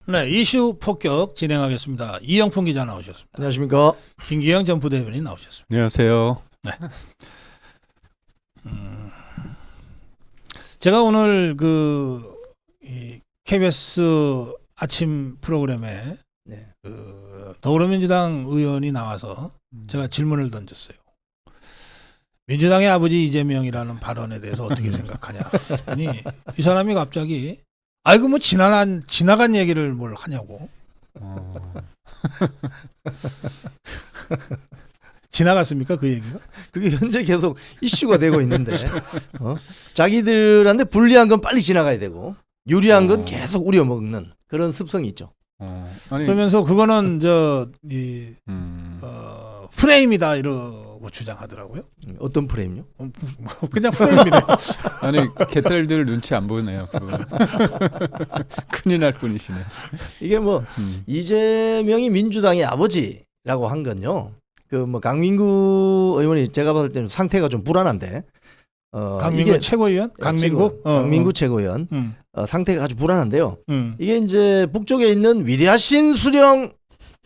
네, 이슈 폭격 진행하겠습니다. 이영풍 기자 나오셨습니다. 안녕하십니까. 김기영 전 부대변인 나오셨습니다. 안녕하세요. 네. 제가 오늘 이 KBS 아침 프로그램에 네. 더불어민주당 의원이 나와서 제가 질문을 던졌어요. 민주당의 아버지 이재명이라는 발언에 대해서 어떻게 생각하냐 했더니 이 사람이 갑자기 아이고 뭐 지나간 얘기를 뭘 하냐고. 지나갔습니까 그 얘기가? 그게 현재 계속 이슈가 되고 있는데 자기들한테 불리한 건 빨리 지나가야 되고 유리한 건 계속 우려먹는 그런 습성이 있죠. 아니, 그러면서 그거는 프레임이다 이러고 주장하더라고요. 어떤 프레임요? 그냥 프레임이다. 아니 개딸들 눈치 안 보네요. 큰일 날 뿐이시네. 이게 뭐 이재명이 민주당의 아버지라고 한 건요. 그 뭐 강민구 의원이 제가 봤을 때는 상태가 좀 불안한데. 강민구 이게 최고위원? 강민구? 강민구 최고위원 상태가 아주 불안한데요. 음. 이게 이제 북쪽에 있는 위대하신 수령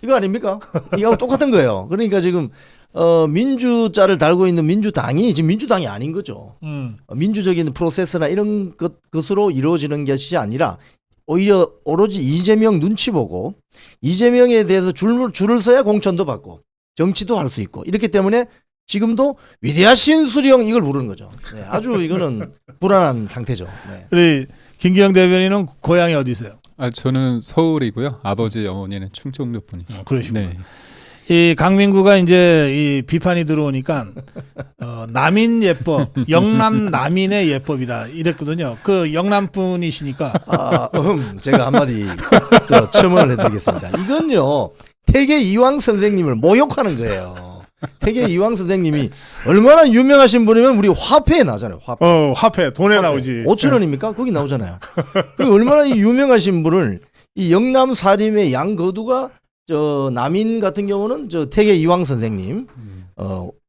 이거 아닙니까? 이거하고 똑같은 거예요. 그러니까 지금 민주자를 달고 있는 민주당이 지금 민주당이 아닌 거죠. 민주적인 프로세스나 이런 것으로 이루어지는 것이 아니라 오히려 오로지 이재명 눈치 보고 이재명에 대해서 줄을 서야 공천도 받고 정치도 할 수 있고 이렇기 때문에 지금도 위대하신 수령 이걸 부르는 거죠. 네, 아주 이거는 불안한 상태죠. 네. 우리 김기영 대변인은 고향이 어디세요? 저는 서울이고요. 아버지 어머니는 충청도 분이시죠. 그러시구나. 네. 이 강민구가 이제 이 비판이 들어오니까 남인 예법, 영남 남인의 예법이다 이랬거든요. 그 영남 분이시니까 제가 한마디 또 첨언을 해드리겠습니다. 이건요 태계 이황 선생님을 모욕하는 거예요. 태계 이황 선생님이 얼마나 유명하신 분이면 우리 화폐에 나잖아요. 화폐 돈에 나오지. 5,000원입니까? 거기 나오잖아요. 얼마나 이 유명하신 분을 이 영남 사림의 양거두가 저 남인 같은 경우는 저 태계 이황 선생님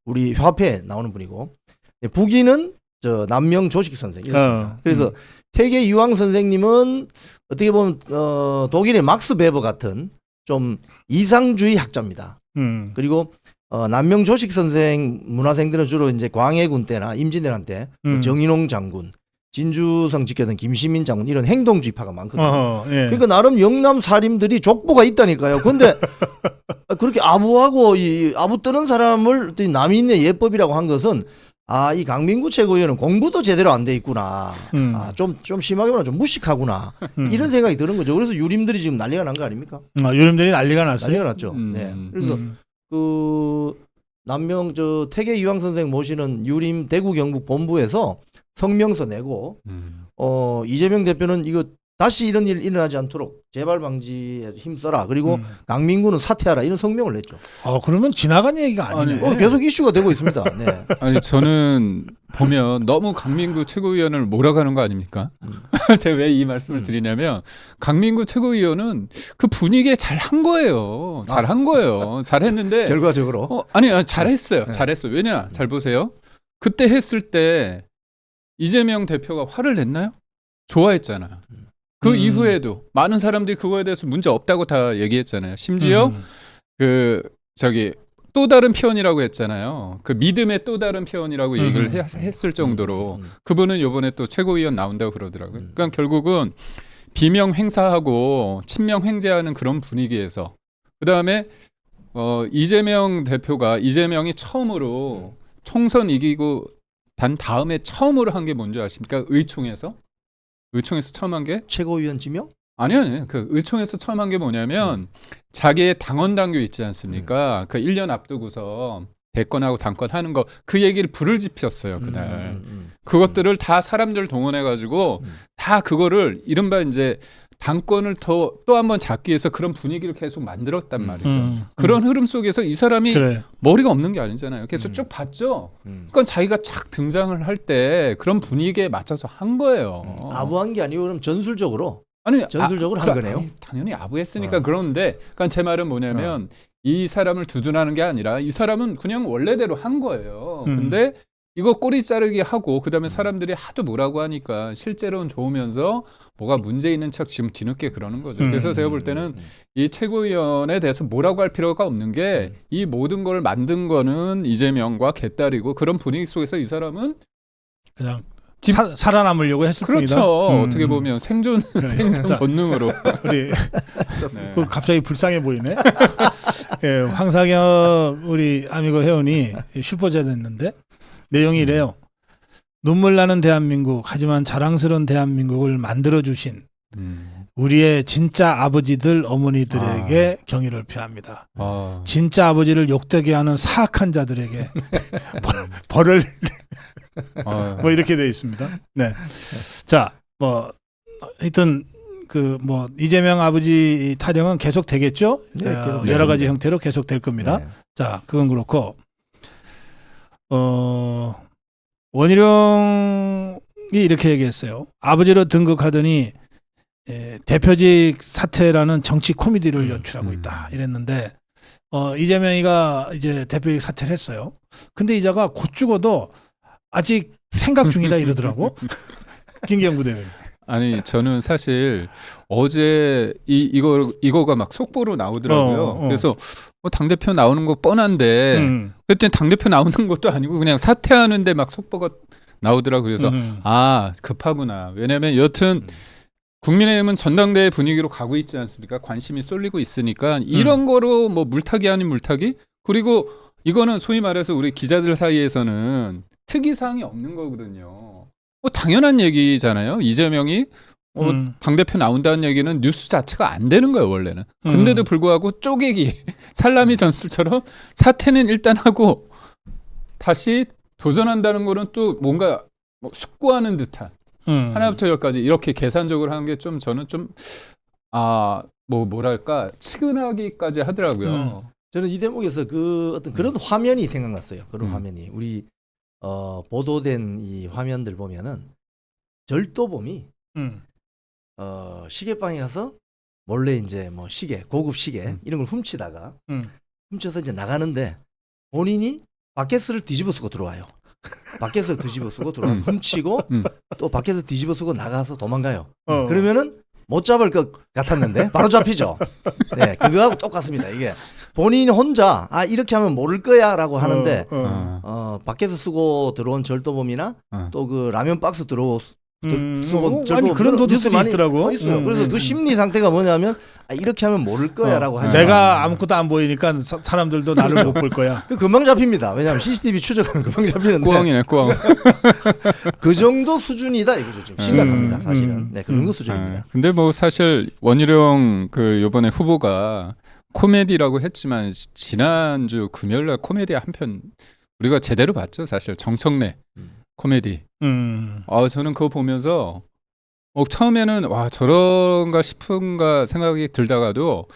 우리 화폐에 나오는 분이고 북인은 저 남명 조식 선생 이렇습니다. 그래서 태계 이황 선생님은 어떻게 보면 독일의 막스 베버 같은 좀 이상주의 학자입니다. 그리고 남명 조식 선생 문화생들은 주로 이제 광해군 때나 임진왜란 때 정인홍 장군, 진주성 지켰던 김시민 장군 이런 행동주의파가 많거든요. 예. 그러니까 나름 영남 사림들이 족보가 있다니까요. 근데 그렇게 아부하고 이 아부 뜨는 사람을 남인의 예법이라고 한 것은 이 강민구 최고위원은 공부도 제대로 안 돼 있구나. 좀 심하게 말하면 좀 무식하구나. 이런 생각이 드는 거죠. 그래서 유림들이 지금 난리가 난 거 아닙니까? 유림들이 난리가 났어요. 난리가 났죠. 네. 그래서 그 남명 저 태계 이황 선생 모시는 유림 대구 경북 본부에서 성명서 내고 이재명 대표는 이거 다시 이런 일 일어나지 않도록 재발 방지에 힘써라. 그리고 강민구는 사퇴하라. 이런 성명을 냈죠. 그러면 지나간 얘기가 아니네. 계속 이슈가 되고 있습니다. 네. 아니 저는 보면 너무 강민구 최고위원을 몰아가는 거 아닙니까? 제가 왜 이 말씀을 드리냐면 강민구 최고위원은 그 분위기에 잘한 거예요. 잘한 거예요. 잘했는데 결과적으로 잘했어요. 네. 잘했어요. 왜냐? 잘 보세요. 그때 했을 때 이재명 대표가 화를 냈나요? 좋아했잖아요. 그 이후에도 많은 사람들이 그거에 대해서 문제 없다고 다 얘기했잖아요. 심지어 또 다른 표현이라고 했잖아요. 그 믿음의 또 다른 표현이라고 얘기를 했을 정도로 그분은 이번에 또 최고위원 나온다고 그러더라고요. 그러니까 결국은 비명 행사하고 친명 횡재하는 그런 분위기에서 그다음에 이재명 대표가 이재명이 처음으로 총선 이기고 단 다음에 처음으로 한 게 뭔지 아십니까? 의총에서 처음 한 게 최고위원 지명? 아니요. 그 의총에서 처음 한 게 뭐냐면 자기의 당원 당규 있지 않습니까? 그 1년 앞두고서 대권하고 당권 하는 거 그 얘기를 불을 지폈어요 그날. 그것들을 다 사람들 동원해 가지고 다 그거를 이른바 이제 당권을 또 한 번 잡기 위해서 그런 분위기를 계속 만들었단 말이죠. 그런 흐름 속에서 이 사람이 머리가 없는 게 아니잖아요. 계속 쭉 봤죠. 그러니까 자기가 착 등장을 할 때 그런 분위기에 맞춰서 한 거예요. 아부한 게 아니고 그럼 전술적으로 한 거네요. 아니, 당연히 아부했으니까 그런데 그러니까 제 말은 뭐냐면 이 사람을 두둔하는 게 아니라 이 사람은 그냥 원래대로 한 거예요. 근데 이거 꼬리 자르기 하고 그다음에 사람들이 하도 뭐라고 하니까 실제로는 좋으면서 뭐가 문제 있는 척 지금 뒤늦게 그러는 거죠. 그래서 제가 볼 때는 이 최고위원에 대해서 뭐라고 할 필요가 없는 게 이 모든 걸 만든 거는 이재명과 개딸이고 그런 분위기 속에서 이 사람은 그냥 살아남으려고 했을 그렇죠. 뿐이다. 어떻게 보면 생존 자, 본능으로. 우리 네. 그 갑자기 불쌍해 보이네. 예, 황상혁 우리 아미고 회원이 슈퍼챗 했는데 내용이 이래요. 눈물 나는 대한민국 하지만 자랑스러운 대한민국을 만들어 주신 우리의 진짜 아버지들 어머니들에게 경의를 표합니다. 진짜 아버지를 욕되게 하는 사악한 자들에게 벌을 뭐 이렇게 되어 있습니다. 네. 자, 뭐 하여튼 그 뭐 이재명 아버지 타령은 계속 되겠죠. 네, 계속 여러 가지 됩니다. 형태로 계속 될 겁니다. 네. 자, 그건 그렇고 원희룡이 이렇게 얘기했어요. 아버지로 등극하더니 대표직 사퇴라는 정치 코미디를 연출하고 있다 이랬는데 이재명이가 이제 대표직 사퇴를 했어요. 근데 이자가 곧 죽어도 아직 생각 중이다 이러더라고. 김기영 부대변인. 아니 저는 사실 어제 이거가 막 속보로 나오더라고요. 그래서 당 대표 나오는 거 뻔한데 그때 당 대표 나오는 것도 아니고 그냥 사퇴하는데 막 속보가 나오더라고. 그래서 아 급하구나. 왜냐하면 여튼 국민의힘은 전당대회 분위기로 가고 있지 않습니까? 관심이 쏠리고 있으니까 이런 거로 뭐 물타기 아닌 물타기. 그리고 이거는 소위 말해서 우리 기자들 사이에서는 특이사항이 없는 거거든요. 뭐 당연한 얘기잖아요. 이재명이 당대표 나온다는 얘기는 뉴스 자체가 안 되는 거예요, 원래는. 근데도 불구하고 쪼개기, 살라미 전술처럼 사퇴는 일단 하고 다시 도전한다는 거는 또 뭔가 뭐 숙고하는 듯한 하나부터 열까지 이렇게 계산적으로 하는 게 좀 저는 좀 뭐랄까 치근하기까지 하더라고요. 저는 이 대목에서 그 어떤 그런 화면이 생각났어요. 그런 화면이 우리 보도된 이 화면들 보면은 절도범이 시계방에 가서 몰래 이제 뭐 시계, 고급 시계 이런 걸 훔치다가 훔쳐서 이제 나가는데 본인이 바켓을 뒤집어 쓰고 들어와요. 바켓을 뒤집어 쓰고 들어와서 훔치고 또 바켓을 뒤집어 쓰고 나가서 도망가요. 그러면은 못 잡을 것 같았는데 바로 잡히죠. 네, 그거하고 똑같습니다. 이게 본인 혼자 이렇게 하면 모를 거야라고 하는데 밖에서 쓰고 들어온 절도범이나 또 그 라면 박스 쓰고 아니 그런 도둑들이 많이 있더라고. 있어요. 그래서 그 심리 상태가 뭐냐면 이렇게 하면 모를 거야라고 하죠. 내가 아무것도 안 보이니까 사람들도 나를 못 볼 거야. 그 금방 잡힙니다. 왜냐하면 CCTV 추적하면 금방 잡히는데. 꾸엉이네, 꾸엉. 그 정도 수준이다 이거죠. 지금 심각합니다. 사실은. 네, 그 정도 수준입니다. 근데 뭐 사실 원희룡 그 이번에 후보가 코미디라고 했지만 지난주 금요일날 코미디 한 편 우리가 제대로 봤죠. 사실 정청래 코미디. 저는 그거 보면서 처음에는 와 저런가 싶은가 생각이 들다가도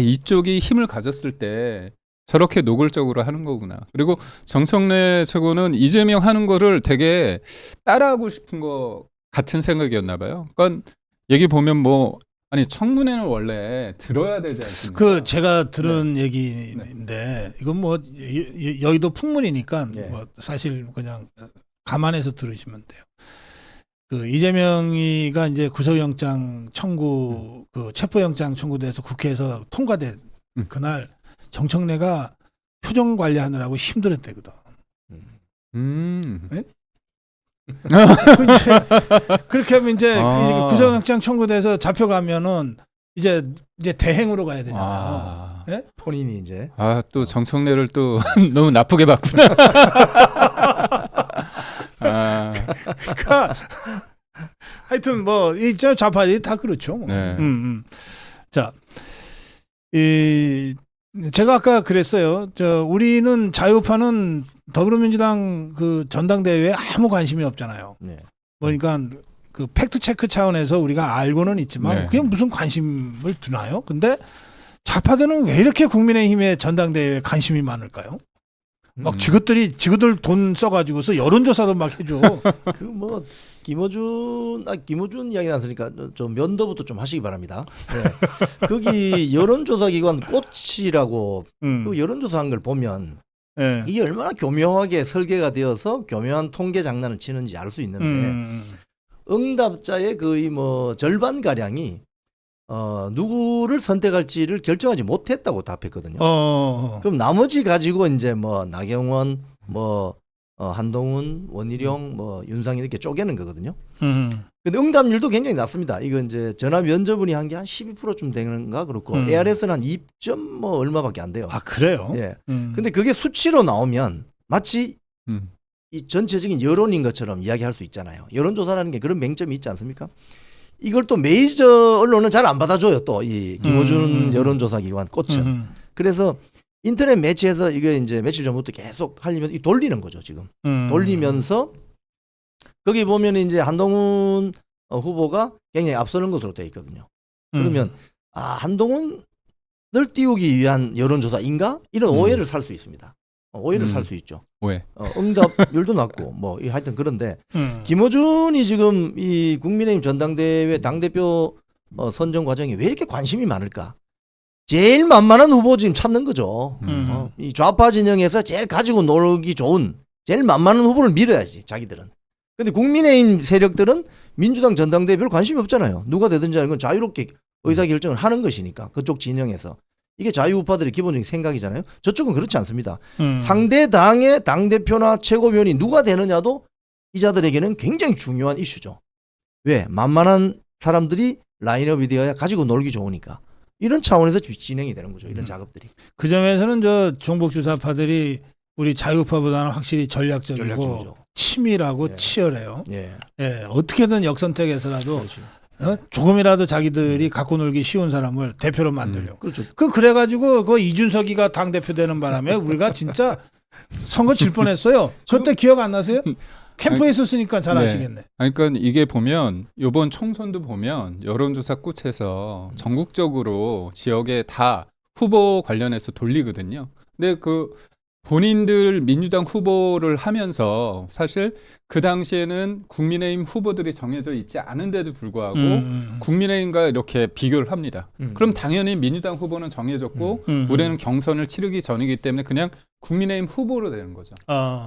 이쪽이 힘을 가졌을 때 저렇게 노골적으로 하는 거구나. 그리고 정청래 최고는 이재명 하는 거를 되게 따라하고 싶은 거 같은 생각이었나 봐요. 그러니까 얘기 보면 뭐 아니 청문회는 원래 들어야 되지 않습니까? 그 제가 들은 얘기인데 이건 뭐 여의도 풍문이니까 뭐 사실 그냥 감안해서 들으시면 돼요. 그 이재명이가 이제 구속영장 청구 그 체포영장 청구돼서 국회에서 통과된 그날 정청래가 표정 관리하느라고 힘들었대거든. 네? 그렇게 하면 이제 구속영장 청구돼서 잡혀가면은 이제 대행으로 가야 되잖아요. 네? 본인이 이제 또 정청래를 또 너무 나쁘게 봤구나. 그러니까 하여튼 뭐 이 좌파들이 다 그렇죠. 뭐. 네. 자, 제가 아까 그랬어요. 우리는 자유파는 더불어민주당 그 전당대회에 아무 관심이 없잖아요. 네. 그러니까 그 팩트 체크 차원에서 우리가 알고는 있지만 그게 무슨 관심을 두나요? 근데 좌파들은 왜 이렇게 국민의힘의 전당대회에 관심이 많을까요? 막 지그들 돈 써가지고서 여론조사도 막 해줘. 그 뭐 김어준 이야기 나왔으니까 좀 면도부터 좀 하시기 바랍니다. 네. 거기 여론조사 기관 꽃이라고 그 여론조사한 걸 보면 예. 이게 얼마나 교묘하게 설계가 되어서 교묘한 통계 장난을 치는지 알 수 있는데 응답자의 거의 뭐 절반 가량이 누구를 선택할지를 결정하지 못했다고 답했거든요. 그럼 나머지 가지고 이제 뭐 나경원, 뭐 한동훈, 원희룡, 뭐 윤상희 이렇게 쪼개는 거거든요. 근데 응답률도 굉장히 낮습니다. 이거 이제 전화 면접은이 한 게 한 12%좀 되는가 그렇고 ARS는 한 2점 뭐 얼마밖에 안 돼요. 아 그래요? 예. 근데 그게 수치로 나오면 마치 이 전체적인 여론인 것처럼 이야기할 수 있잖아요. 여론조사라는 게 그런 맹점이 있지 않습니까? 이걸 또 메이저 언론은 잘 안 받아줘요. 또 이 김어준 여론조사 기관 꽃은. 그래서 인터넷 매체에서 이게 이제 며칠 전부터 계속 하려면 돌리는 거죠 지금. 돌리면서 거기 보면 이제 한동훈 후보가 굉장히 앞서는 것으로 되어 있거든요. 그러면 한동훈을 띄우기 위한 여론조사인가? 이런 오해를 살 수 있습니다. 오해를 살 수 있죠. 왜? 응답률도 낮고 뭐 하여튼 그런데 김어준이 지금 이 국민의힘 전당대회 당대표 선정 과정에 왜 이렇게 관심이 많을까? 제일 만만한 후보 지금 찾는 거죠. 이 좌파 진영에서 제일 가지고 놀기 좋은 제일 만만한 후보를 밀어야지 자기들은. 근데 국민의힘 세력들은 민주당 전당대회 별 관심이 없잖아요. 누가 되든지 하는 건 자유롭게 의사결정을 하는 것이니까 그쪽 진영에서. 이게 자유우파들의 기본적인 생각이잖아요. 저쪽은 그렇지 않습니다. 상대 당의 당대표나 최고위원이 누가 되느냐도 이자들에게는 굉장히 중요한 이슈죠. 왜? 만만한 사람들이 라인업이 되어야 가지고 놀기 좋으니까. 이런 차원에서 진행이 되는 거죠. 이런 작업들이. 그 점에서는 저 종북주사파들이 우리 자유파보다는 확실히 전략적이고 전략적이죠. 치밀하고 예. 치열해요. 예. 예, 어떻게든 역선택해서라도 그렇죠. 조금이라도 자기들이 갖고 놀기 쉬운 사람을 대표로 만들려고. 그렇죠. 그래가지고 그 이준석이가 당 대표 되는 바람에 우리가 진짜 선거 질 뻔했어요. 그때 기억 안 나세요? 캠프에 있었으니까 잘 네. 아시겠네. 그러니까 이게 보면 이번 총선도 보면 여론조사 꽃에서 전국적으로 지역에 다 후보 관련해서 돌리거든요. 근데 그 본인들 민주당 후보를 하면서 사실 그 당시에는 국민의힘 후보들이 정해져 있지 않은데도 불구하고 국민의힘과 이렇게 비교를 합니다. 그럼 당연히 민주당 후보는 정해졌고 우리는 경선을 치르기 전이기 때문에 그냥 국민의힘 후보로 되는 거죠.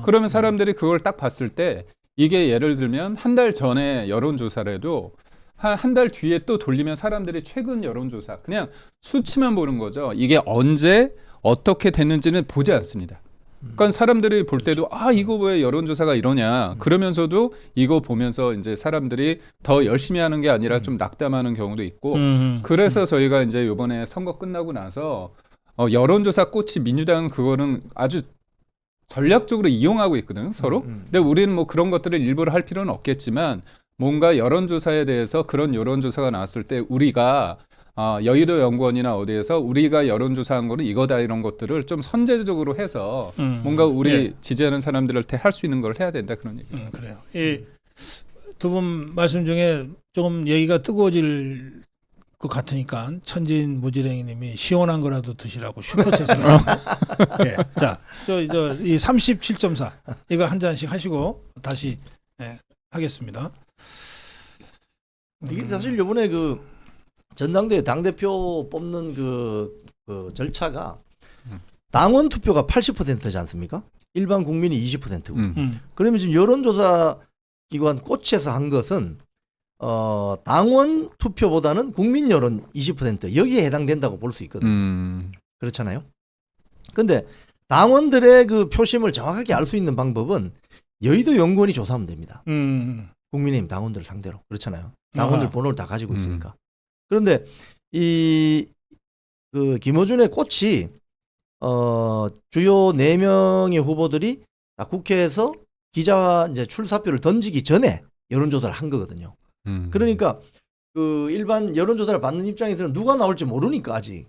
그러면 사람들이 그걸 딱 봤을 때 이게 예를 들면 한 달 전에 여론조사라도 한 달 뒤에 또 돌리면 사람들이 최근 여론조사 그냥 수치만 보는 거죠. 이게 언제 어떻게 됐는지는 보지 않습니다. 그러니까 사람들이 볼 때도 이거 왜 여론조사가 이러냐 그러면서도 이거 보면서 이제 사람들이 더 열심히 하는 게 아니라 좀 낙담하는 경우도 있고 그래서 저희가 이제 이번에 선거 끝나고 나서 여론조사 꽃이 민주당은 그거는 아주 전략적으로 이용하고 있거든요 서로. 근데 우리는 뭐 그런 것들을 일부러 할 필요는 없겠지만 뭔가 여론조사에 대해서 그런 여론조사가 나왔을 때 우리가 여의도 연구원이나 어디에서 우리가 여론조사한 거는 이거다 이런 것들을 좀 선제적으로 해서 뭔가 우리 지지하는 사람들한테 할 수 있는 걸 해야 된다 그런 얘기. 그래요. 이 두 분 말씀 중에 조금 얘기가 뜨거워질 것 같으니까 천진 무지랭이님이 시원한 거라도 드시라고 슈퍼챗을 예. 자, 이 37.4 이거 한 잔씩 하시고 다시 하겠습니다. 이게 사실 이번에 그 전당대회 당대표 뽑는 그 절차가 당원 투표가 80%지 않습니까? 일반 국민이 20%고. 그러면 지금 여론조사 기관 꽃에서 한 것은 당원 투표보다는 국민 여론 20% 여기에 해당된다고 볼 수 있거든요. 그렇잖아요. 근데 당원들의 그 표심을 정확하게 알 수 있는 방법은 여의도 연구원이 조사하면 됩니다. 국민의힘 당원들을 상대로. 그렇잖아요. 당원들 번호를 다 가지고 있으니까. 그런데 그 김어준의 꽃이 주요 4명의 후보들이 다 국회에서 기자 이제 출사표를 던지기 전에 여론조사를 한 거거든요. 그러니까 그 일반 여론조사를 받는 입장에서는 누가 나올지 모르니까 아직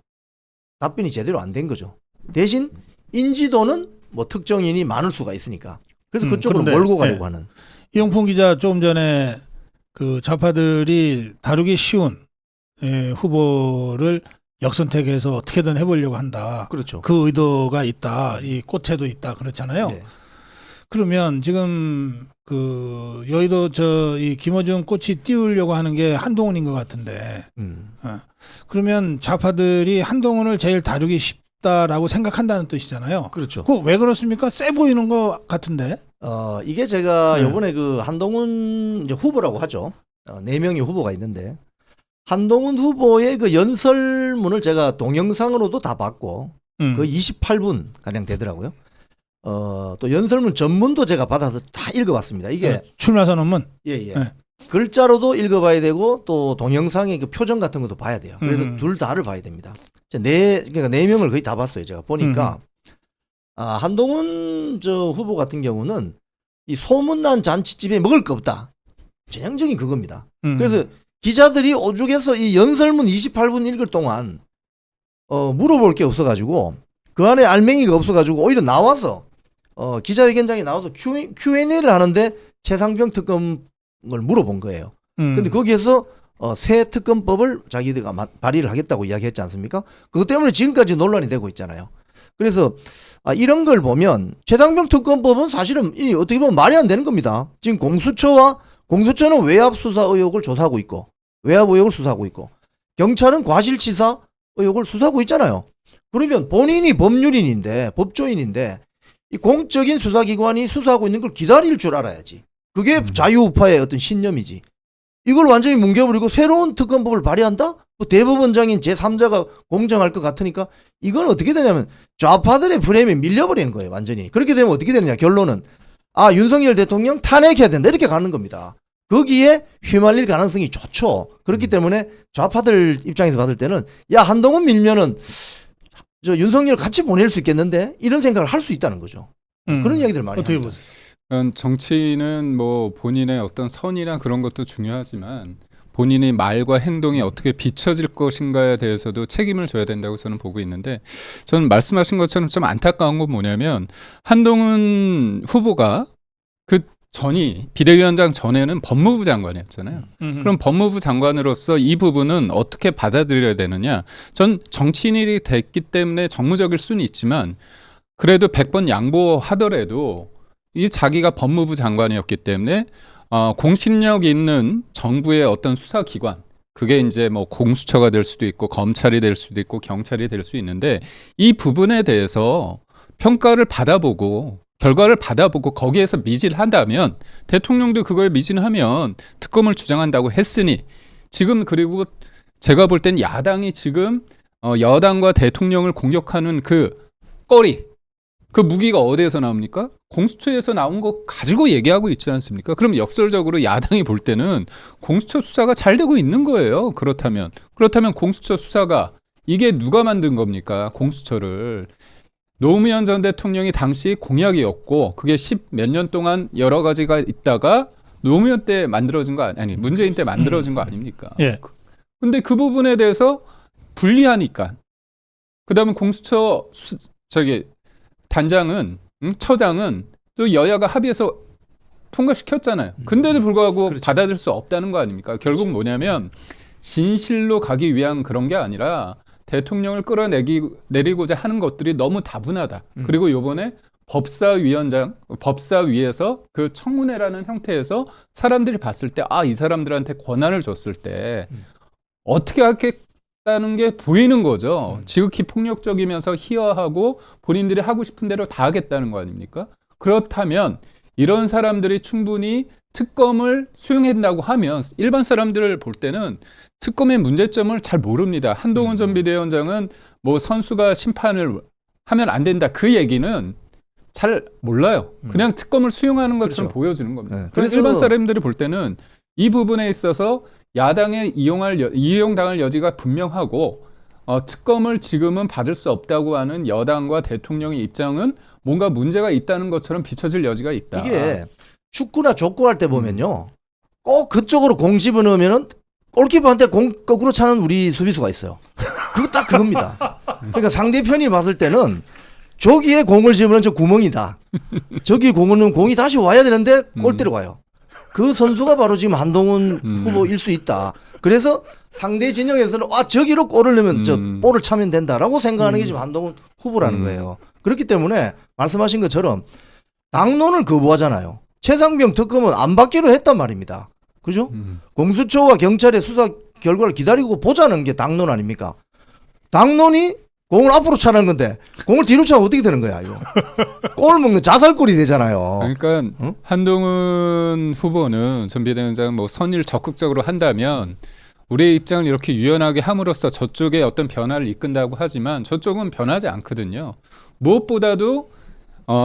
답변이 제대로 안 된 거죠. 대신 인지도는 뭐 특정인이 많을 수가 있으니까 그래서 그쪽으로 몰고 가려고 하는. 이영풍 기자 조금 전에 그 좌파들이 다루기 쉬운 후보를 역선택해서 어떻게든 해보려고 한다. 그렇죠. 그 의도가 있다. 이 꽃에도 있다. 그렇잖아요. 네. 그러면 지금 그 여의도 이 김어준 꽃이 띄우려고 하는 게 한동훈인 것 같은데. 그러면 좌파들이 한동훈을 제일 다루기 싶다라고 생각한다는 뜻이잖아요. 그렇죠. 그 왜 그렇습니까? 세 보이는 것 같은데. 이게 제가 네. 요번에 그 한동훈 이제 후보라고 하죠. 4명의 후보가 있는데 한동훈 후보의 그 연설문을 제가 동영상으로도 다 봤고 그 28분 가량 되더라고요. 또 연설문 전문도 제가 받아서 다 읽어봤습니다. 이게 출마 선언문. 예. 네. 글자로도 읽어봐야 되고 또 동영상의 그 표정 같은 것도 봐야 돼요. 그래서 둘 다를 봐야 됩니다. 그러니까 4명을 거의 다 봤어요. 제가 보니까 한동훈 저 후보 같은 경우는 이 소문난 잔치집에 먹을 거 없다. 전형적인 그겁니다. 그래서 기자들이 오죽해서 이 연설문 28분 읽을 동안 물어볼 게 없어가지고 그 안에 알맹이가 없어가지고 오히려 나와서 기자회견장에 나와서 Q&A를 하는데 최상병 특검을 물어본 거예요. 근데 거기에서 새 특검법을 자기들가 발의를 하겠다고 이야기했지 않습니까? 그것 때문에 지금까지 논란이 되고 있잖아요. 그래서 이런 걸 보면 최상병 특검법은 사실은 어떻게 보면 말이 안 되는 겁니다. 지금 공수처는 외압 수사 의혹을 조사하고 있고 외압 의혹을 수사하고 있고 경찰은 과실치사 의혹을 수사하고 있잖아요. 그러면 본인이 법률인인데 법조인인데 이 공적인 수사기관이 수사하고 있는 걸 기다릴 줄 알아야지. 그게 자유우파의 어떤 신념이지. 이걸 완전히 뭉개버리고 새로운 특검법을 발의한다? 뭐 대법원장인 제3자가 공정할 것 같으니까 이건 어떻게 되냐면 좌파들의 프레임에 밀려버리는 거예요. 완전히. 그렇게 되면 어떻게 되느냐. 결론은 윤석열 대통령 탄핵해야 된다. 이렇게 가는 겁니다. 거기에 휘말릴 가능성이 좋죠. 그렇기 때문에 좌파들 입장에서 봤을 때는 한동훈 밀면은 저 윤석열 같이 보낼 수 있겠는데 이런 생각을 할 수 있다는 거죠. 그런 이야기들 많이 어떻게 합니다. 보세요? 정치는 뭐 본인의 어떤 선이나 그런 것도 중요하지만 본인의 말과 행동이 어떻게 비춰질 것인가에 대해서도 책임을 져야 된다고 저는 보고 있는데 저는 말씀하신 것처럼 좀 안타까운 건 뭐냐면 한동훈 후보가 그 전이 비대위원장 전에는 법무부 장관이었잖아요. 그럼 법무부 장관으로서 이 부분은 어떻게 받아들여야 되느냐. 전 정치인이 됐기 때문에 정무적일 수는 있지만 그래도 100번 양보하더라도 이 자기가 법무부 장관이었기 때문에 공신력 있는 정부의 어떤 수사기관 그게 이제 뭐 공수처가 될 수도 있고 검찰이 될 수도 있고 경찰이 될 수 있는데 이 부분에 대해서 평가를 받아보고 결과를 받아보고 거기에서 미진한다면 대통령도 그걸 미진하면 특검을 주장한다고 했으니 지금 그리고 제가 볼 땐 야당이 지금 여당과 대통령을 공격하는 그 거리 그 무기가 어디에서 나옵니까? 공수처에서 나온 거 가지고 얘기하고 있지 않습니까? 그럼 역설적으로 야당이 볼 때는 공수처 수사가 잘 되고 있는 거예요. 그렇다면 공수처 수사가 이게 누가 만든 겁니까? 공수처를. 노무현 전 대통령이 당시 공약이었고 그게 10몇 년 동안 여러 가지가 있다가 노무현 때 만들어진 거 아니 문재인 때 만들어진 거 아닙니까? 예. 근데 그 부분에 대해서 불리하니까 그다음에 공수처 단장은 처장은 또 여야가 합의해서 통과시켰잖아요. 근데도 불구하고 그렇죠. 받아들일 수 없다는 거 아닙니까? 결국 뭐냐면 진실로 가기 위한 그런 게 아니라 대통령을 끌어내리고자 하는 것들이 너무 다분하다. 그리고 요번에 법사위에서 그 청문회라는 형태에서 사람들이 봤을 때 이 사람들한테 권한을 줬을 때 어떻게 하겠다는 게 보이는 거죠. 지극히 폭력적이면서 희화하고 본인들이 하고 싶은 대로 다 하겠다는 거 아닙니까? 그렇다면 이런 사람들이 충분히 특검을 수용한다고 하면 일반 사람들을 볼 때는 특검의 문제점을 잘 모릅니다. 한동훈 전 비대위원장은 뭐 선수가 심판을 하면 안 된다. 그 얘기는 잘 몰라요. 그냥 특검을 수용하는 것처럼 그렇죠. 보여주는 겁니다. 네. 그래서 일반 사람들이 볼 때는 이 부분에 있어서 야당에 이용당할 여지가 분명하고 특검을 지금은 받을 수 없다고 하는 여당과 대통령의 입장은 뭔가 문제가 있다는 것처럼 비춰질 여지가 있다. 이게 축구나 족구할 때 보면요. 꼭 그쪽으로 공 집어넣으면은 골키퍼한테 공 거꾸로 차는 우리 수비수가 있어요. 그거 딱 그겁니다. 그러니까 상대편이 봤을 때는 저기에 공을 집으면 저 구멍이다. 저기 공은 공이 다시 와야 되는데 골대로 가요. 그 선수가 바로 지금 한동훈 후보일 수 있다. 그래서 상대 진영에서는 저기로 골을 넣으면 저 볼을 차면 된다라고 생각하는 게 지금 한동훈 후보라는 거예요. 그렇기 때문에 말씀하신 것처럼 당론을 거부하잖아요. 최상병 특검은 안 받기로 했단 말입니다. 그죠? 공수처와 경찰의 수사 결과를 기다리고 보자는 게 당론 아닙니까? 당론이 공을 앞으로 차는 건데 공을 뒤로 차면 어떻게 되는 거야 이거? 골 먹는 자살골이 되잖아요. 그러니까 어? 한동훈 후보는 전 비대위원장 뭐 선의를 적극적으로 한다면 우리의 입장을 이렇게 유연하게 함으로써 저쪽에 어떤 변화를 이끈다고 하지만 저쪽은 변하지 않거든요. 무엇보다도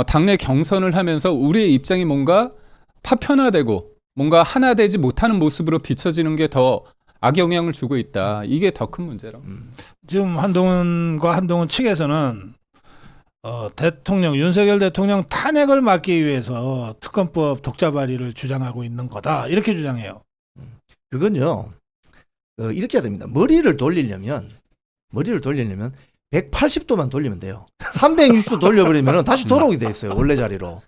당내 경선을 하면서 우리의 입장이 뭔가 파편화되고 뭔가 하나 되지 못하는 모습으로 비춰지는 게 더 악영향을 주고 있다. 이게 더 큰 문제라고. 지금 한동훈 측에서는 대통령 윤석열 대통령 탄핵을 막기 위해서 특검법 독자 발의를 주장하고 있는 거다 이렇게 주장해요. 그건요. 이렇게 해야 됩니다. 머리를 돌리려면 180도만 돌리면 돼요. 360도 돌려버리면 다시 돌아오게 돼 있어요. 원래 자리로.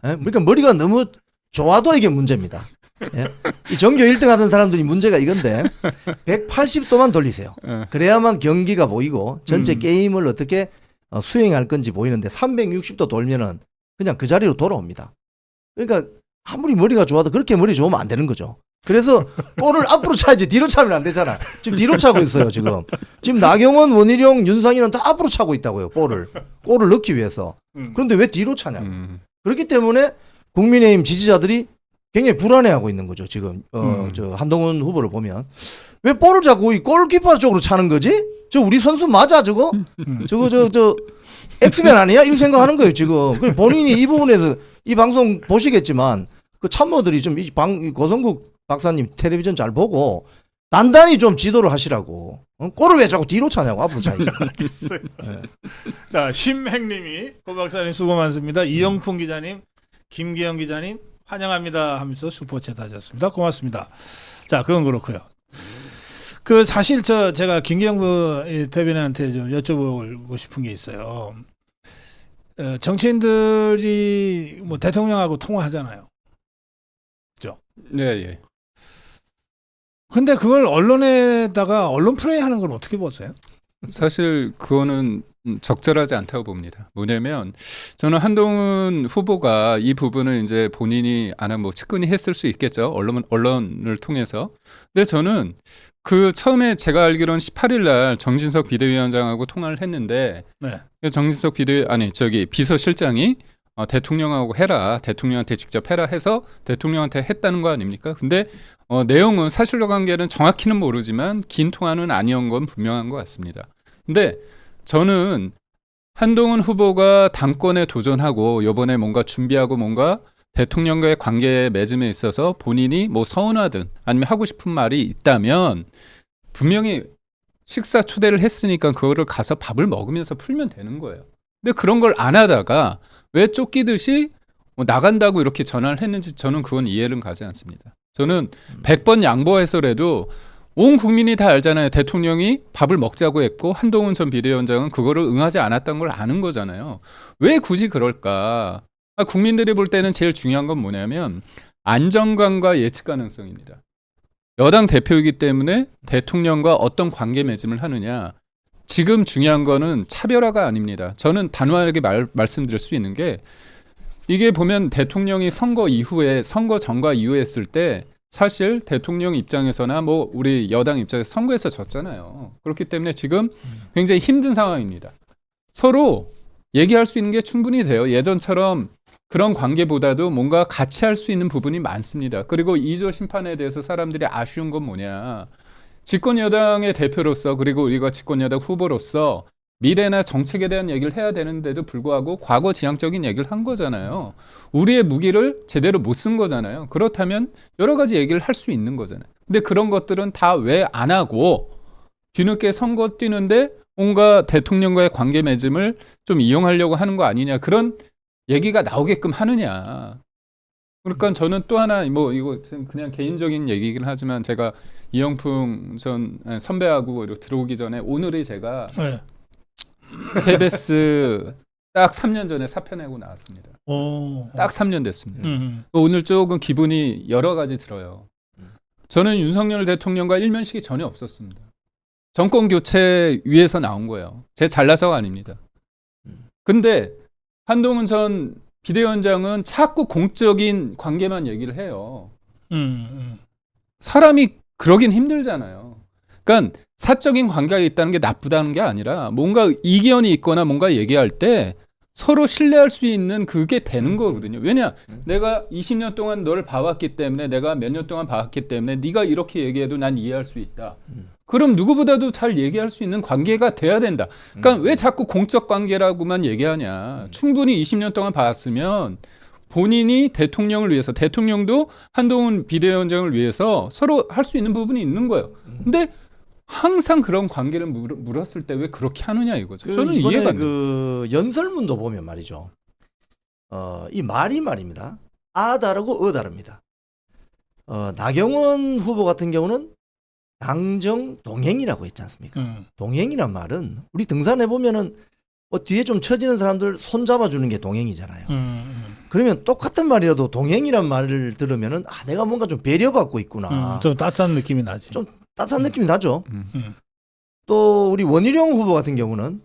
예? 그러니까 머리가 너무 좋아도 이게 문제입니다. 예? 이 전교 1등 하던 사람들이 문제가 이건데 180도만 돌리세요. 그래야만 경기가 보이고 전체 게임을 어떻게 수행할 건지 보이는데 360도 돌면은 그냥 그 자리로 돌아옵니다. 그러니까 아무리 머리가 좋아도 그렇게 머리 좋으면 안 되는 거죠. 그래서 볼을 앞으로 차야지 뒤로 차면 안 되잖아. 지금 뒤로 차고 있어요. 지금 나경원, 원희룡, 윤상희는 다 앞으로 차고 있다고요. 골을 넣기 위해서. 그런데 왜 뒤로 차냐고. 그렇기 때문에 국민의힘 지지자들이 굉장히 불안해하고 있는 거죠. 지금 저 한동훈 후보를 보면 왜 볼을 자꾸 이 골키퍼 쪽으로 차는 거지? 저 우리 선수 맞아 저거? 저 엑스맨 아니야? 이런 생각하는 거예요 지금. 그래서 본인이 이 부분에서 이 방송 보시겠지만 그 참모들이 좀 고성국 박사님 텔레비전 잘 보고 단단히 좀 지도를 하시라고. 골을 왜 자꾸 뒤로 차냐고 앞으로 차야지. 알겠어요. 네. 자, 심행님이 고 박사님 수고 많습니다. 이영풍 기자님, 김기영 기자님 환영합니다 하면서 슈퍼챗 하셨습니다. 고맙습니다. 자, 그건 그렇고요. 그 사실 제가 김기영 대변인한테 좀 여쭤보고 싶은 게 있어요. 정치인들이 뭐 대통령하고 통화하잖아요. 그죠? 네, 예. 근데 그걸 언론에다가 언론 플레이 하는 건 어떻게 보세요? 사실 그거는 적절하지 않다고 봅니다. 뭐냐면 저는 한동훈 후보가 이 부분을 이제 본인이 아마 뭐 측근히 했을 수 있겠죠. 언론을 통해서. 근데 저는 그 처음에 제가 알기로는 18일 날 정진석 비대위원장하고 통화를 했는데 네. 정진석 비서실장이 대통령하고 해라. 대통령한테 직접 해라 해서 대통령한테 했다는 거 아닙니까? 근데 내용은 사실관계는 정확히는 모르지만 긴 통화는 아니었던 건 분명한 것 같습니다. 근데 저는 한동훈 후보가 당권에 도전하고 이번에 뭔가 준비하고 뭔가 대통령과의 관계 맺음에 있어서 본인이 뭐 서운하든 아니면 하고 싶은 말이 있다면 분명히 식사 초대를 했으니까 그거를 가서 밥을 먹으면서 풀면 되는 거예요. 근데 그런 걸 안 하다가 왜 쫓기듯이 나간다고 이렇게 전화를 했는지 저는 그건 이해를 가지 않습니다. 저는 100번 양보해서라도 온 국민이 다 알잖아요. 대통령이 밥을 먹자고 했고 한동훈 전 비대위원장은 그거를 응하지 않았던 걸 아는 거잖아요. 왜 굳이 그럴까? 국민들이 볼 때는 제일 중요한 건 뭐냐면 안정감과 예측 가능성입니다. 여당 대표이기 때문에 대통령과 어떤 관계 맺음을 하느냐. 지금 중요한 거는 차별화가 아닙니다. 저는 단호하게 말씀드릴 수 있는 게 이게 보면 대통령이 선거 전과 이후에 했을 때 사실 대통령 입장에서나 뭐 우리 여당 입장에서 선거에서 졌잖아요. 그렇기 때문에 지금 굉장히 힘든 상황입니다. 서로 얘기할 수 있는 게 충분히 돼요. 예전처럼 그런 관계보다도 뭔가 같이 할 수 있는 부분이 많습니다. 그리고 2조 심판에 대해서 사람들이 아쉬운 건 뭐냐. 집권 여당의 대표로서 그리고 우리가 집권 여당 후보로서 미래나 정책에 대한 얘기를 해야 되는데도 불구하고 과거 지향적인 얘기를 한 거잖아요. 우리의 무기를 제대로 못 쓴 거잖아요. 그렇다면 여러 가지 얘기를 할 수 있는 거잖아요. 근데 그런 것들은 다 왜 안 하고 뒤늦게 선거 뛰는데 뭔가 대통령과의 관계 맺음을 좀 이용하려고 하는 거 아니냐. 그런 얘기가 나오게끔 하느냐. 그러니까 저는 또 하나 뭐 이거 그냥 개인적인 얘기긴 하지만 제가 이영풍 전 선배하고 들어오기 전에 오늘이 제가 네. KBS 딱 3년 전에 사표 내고 나왔습니다. 오. 딱 3년 됐습니다. 오늘 조금 기분이 여러 가지 들어요. 저는 윤석열 대통령과 일면식이 전혀 없었습니다. 정권 교체 위해서 나온 거예요. 제 잘나서가 아닙니다. 근데 한동훈 전 비대위원장은 자꾸 공적인 관계만 얘기를 해요. 사람이 그러긴 힘들잖아요. 그러니까 사적인 관계가 있다는 게 나쁘다는 게 아니라 뭔가 이견이 있거나 뭔가 얘기할 때 서로 신뢰할 수 있는 그게 되는 거거든요. 왜냐? 내가 20년 동안 너를 봐왔기 때문에 내가 몇 년 동안 봐왔기 때문에 네가 이렇게 얘기해도 난 이해할 수 있다. 그럼 누구보다도 잘 얘기할 수 있는 관계가 돼야 된다. 그러니까 왜 자꾸 공적 관계라고만 얘기하냐. 충분히 20년 동안 봐왔으면 본인이 대통령을 위해서 대통령도 한동훈 비대위원장을 위해서 서로 할 수 있는 부분이 있는 거예요. 근데 항상 그런 관계를 물었을 때 왜 그렇게 하느냐 이거죠. 저는 이해가 안 돼요. 그 연설문도 보면 말이죠. 이 말이 말입니다. 아 다르고 어 다릅니다. 나경원 후보 같은 경우는 당정 동행이라고 했지 않습니까? 동행이란 말은 우리 등산해 보면은 뒤에 좀 처지는 사람들 손 잡아주는 게 동행이잖아요. 그러면 똑같은 말이라도 동행이란 말을 들으면은 아 내가 뭔가 좀 배려받고 있구나. 좀 따뜻한 느낌이 나지. 좀 따뜻한 느낌이 나죠. 또 우리 원희룡 후보 같은 경우는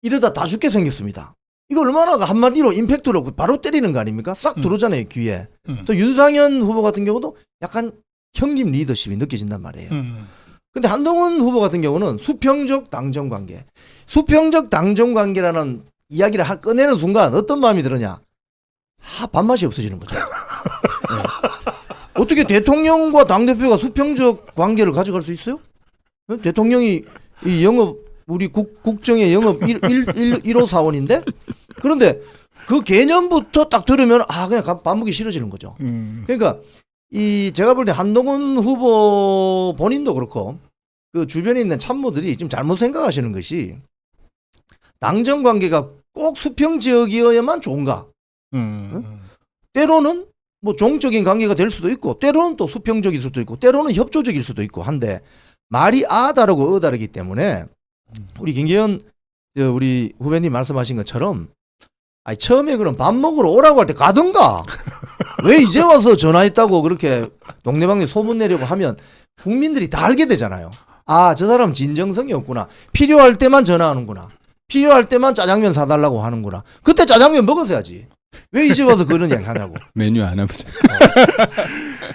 이러다 다 죽게 생겼습니다. 이거 얼마나 한마디로 임팩트로 바로 때리는 거 아닙니까? 싹 들어오잖아요 귀에. 또 윤상현 후보 같은 경우도 약간 형님 리더십이 느껴진단 말이에요. 근데 한동훈 후보 같은 경우는 수평적 당정관계. 수평적 당정관계라는 이야기를 꺼내는 순간 어떤 마음이 들으냐. 밥맛이 없어지는 거죠. 네. 어떻게 대통령과 당대표가 수평적 관계를 가져갈 수 있어요? 대통령이 이 영업 우리 국정의 영업 1호 사원인데 그런데 그 개념부터 딱 들으면 그냥 밥 먹기 싫어지는 거죠. 그러니까 제가 볼 때 한동훈 후보 본인도 그렇고 그 주변에 있는 참모들이 지금 잘못 생각하시는 것이 당정 관계가 꼭 수평적이어야만 좋은가? 때로는 뭐 종적인 관계가 될 수도 있고 때로는 또 수평적일 수도 있고 때로는 협조적일 수도 있고 한데 말이 다르고 다르기 때문에 우리 김기현 우리 후배님 말씀하신 것처럼 처음에 그럼 밥 먹으러 오라고 할 때 가든가 왜 이제 와서 전화했다고 그렇게 동네방네 소문 내려고 하면 국민들이 다 알게 되잖아요. 저 사람 진정성이 없구나. 필요할 때만 전화하는구나. 필요할 때만 짜장면 사달라고 하는구나. 그때 짜장면 먹었어야지. 왜 이제 와서 그런 이야기 하냐고. 메뉴 안 해보자.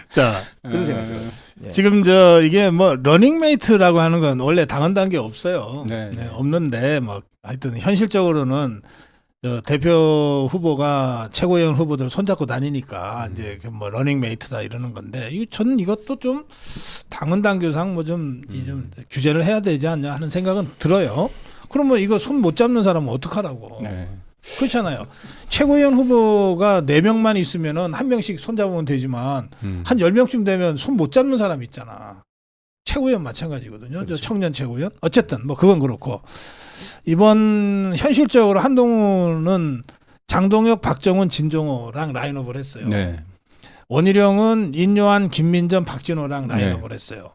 자, 그런 생각 들어요. 예. 지금 이게 뭐 러닝메이트라고 하는 건 원래 당헌 단계 없어요. 네. 없는데 뭐 하여튼 현실적으로는 대표 후보가 최고위원 후보들 손잡고 다니니까 이제 뭐 러닝메이트다 이러는 건데 저는 이것도 좀 당헌 단계상 뭐 좀 규제를 해야 되지 않냐 하는 생각은 들어요. 그러면 이거 손 못 잡는 사람은 어떡하라고. 네. 그렇잖아요. 최고위원 후보가 4명만 있으면은 1명씩 손 잡으면 되지만 한 10명쯤 되면 손 못 잡는 사람 있잖아. 최고위원 마찬가지거든요. 그렇죠. 저 청년 최고위원. 어쨌든 뭐 그건 그렇고 이번 현실적으로 한동훈은 장동혁, 박정훈, 진종호랑 라인업을 했어요. 네. 원희룡은 인요한, 김민전, 박진호랑 라인업을 했어요.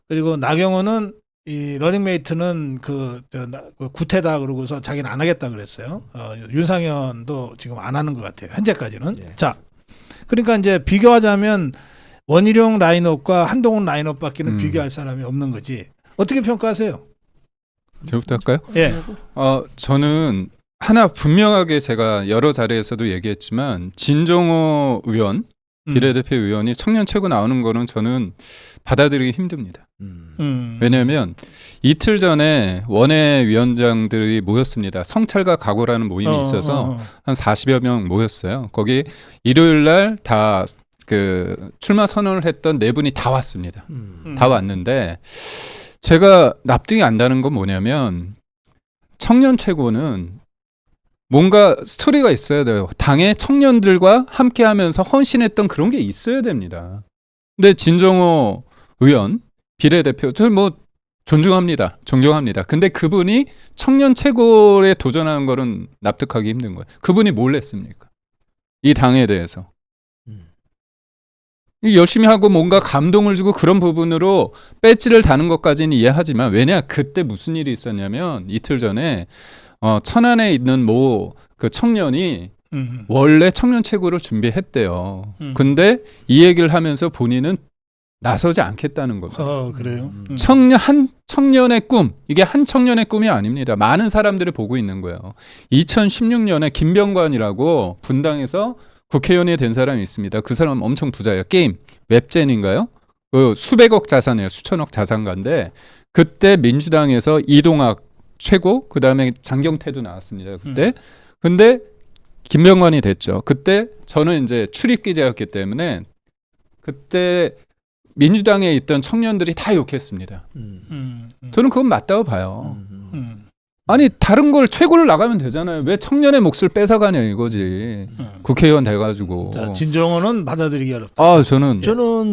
그리고 나경원은 이 러닝메이트는 그 구태다 그러고서 자기는 안 하겠다 그랬어요. 윤상현도 지금 안 하는 것 같아요. 현재까지는. 네. 자, 그러니까 이제 비교하자면 원희룡 라인업과 한동훈 라인업밖에는 비교할 사람이 없는 거지. 어떻게 평가하세요? 저부터 할까요? 예. 저는 하나 분명하게 제가 여러 자리에서도 얘기했지만 진정호 의원, 비례대표 의원이 청년 최고 나오는 거는 저는 받아들이기 힘듭니다. 왜냐하면 이틀 전에 원외 위원장들이 모였습니다. 성찰과 각오라는 모임이 있어서 한 40여 명 모였어요. 거기 일요일 날 다 그 출마 선언을 했던 네 분이 다 왔습니다. 다 왔는데 제가 납득이 안 가는 건 뭐냐면 청년 최고는 뭔가 스토리가 있어야 돼요. 당의 청년들과 함께하면서 헌신했던 그런 게 있어야 됩니다. 근데 진정호 의원 비례대표 저 뭐 존중합니다. 존경합니다. 근데 그분이 청년 최고에 도전하는 거는 납득하기 힘든 거예요. 그분이 뭘 했습니까? 이 당에 대해서. 열심히 하고 뭔가 감동을 주고 그런 부분으로 배지를 다는 것까지는 이해하지만 왜냐 그때 무슨 일이 있었냐면 이틀 전에 천안에 있는 모 그 청년이 원래 청년 최고를 준비했대요. 근데 이 얘기를 하면서 본인은 나서지 않겠다는 겁니다. 그래요? 한 청년의 꿈, 이게 한 청년의 꿈이 아닙니다. 많은 사람들이 보고 있는 거예요. 2016년에 김병관이라고 분당에서 국회의원이 된 사람이 있습니다. 그 사람 엄청 부자예요. 게임 웹젠인가요? 그 수백억 자산이에요. 수천억 자산가인데 그때 민주당에서 이동학 최고 그다음에 장경태도 나왔습니다. 그때. 근데 김병관이 됐죠. 그때 저는 이제 출입 기자였기 때문에 그때 민주당에 있던 청년들이 다 욕했습니다. 저는 그건 맞다고 봐요. 아니 다른 걸 최고를 나가면 되잖아요. 왜 청년의 몫을 뺏어가냐 이거지. 국회의원 돼가지고. 자, 진정호는 받아들이기 어렵다. 아 저는